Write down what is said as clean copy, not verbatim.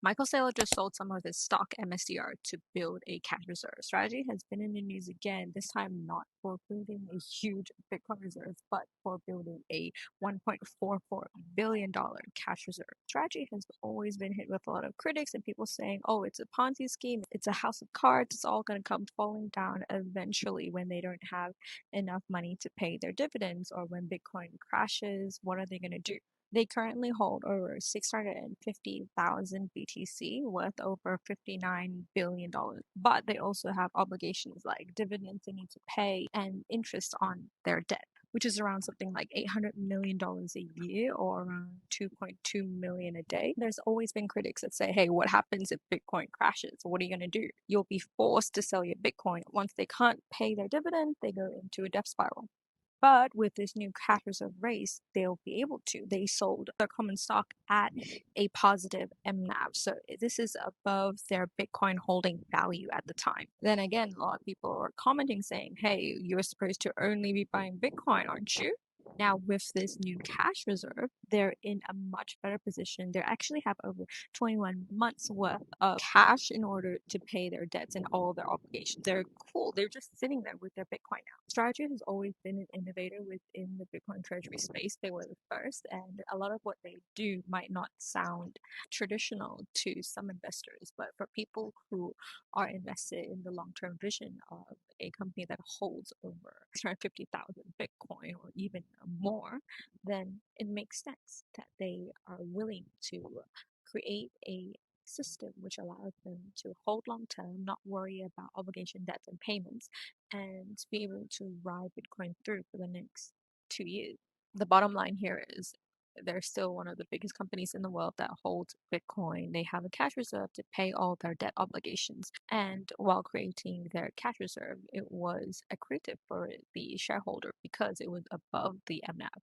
Michael Saylor just sold some of his stock MSTR to build a cash reserve. Strategy has been in the news again, this time not for building a huge Bitcoin reserve, but for building a $1.44 billion cash reserve. Strategy has always been hit with a lot of critics and people saying, oh, it's a Ponzi scheme, it's a house of cards, it's all going to come falling down eventually when they don't have enough money to pay their dividends, or when Bitcoin crashes, what are they going to do? They currently hold over 650,000 BTC worth over $59 billion. But they also have obligations like dividends they need to pay and interest on their debt, which is around something like $800 million a year, or around 2.2 million a day. There's always been critics that say, hey, what happens if Bitcoin crashes? What are you going to do? You'll be forced to sell your Bitcoin. Once they can't pay their dividend, they go into a debt spiral. But with this new cash reserve raise, they'll be able to. They sold their common stock at a positive MNAV. So this is above their Bitcoin holding value at the time. Then again, a lot of people are commenting saying, hey, you're supposed to only be buying Bitcoin, aren't you? Now, with this new cash reserve, they're in a much better position. They actually have over 21 months worth of cash in order to pay their debts and all their obligations. They're cool. They're just sitting there with their Bitcoin now. Strategy has always been an innovator within the Bitcoin treasury space. They were the first, and a lot of what they do might not sound traditional to some investors, but for people who are invested in the long-term vision of a company that holds over 650,000 Bitcoin or even more, then it makes sense that they are willing to create a system which allows them to hold long term, not worry about obligation, debts, and payments, and be able to ride Bitcoin through for the next 2 years. The bottom line here is they're still one of the biggest companies in the world that holds Bitcoin. They have a cash reserve to pay all their debt obligations. And while creating their cash reserve, it was accretive for the shareholder because it was above the MNAV.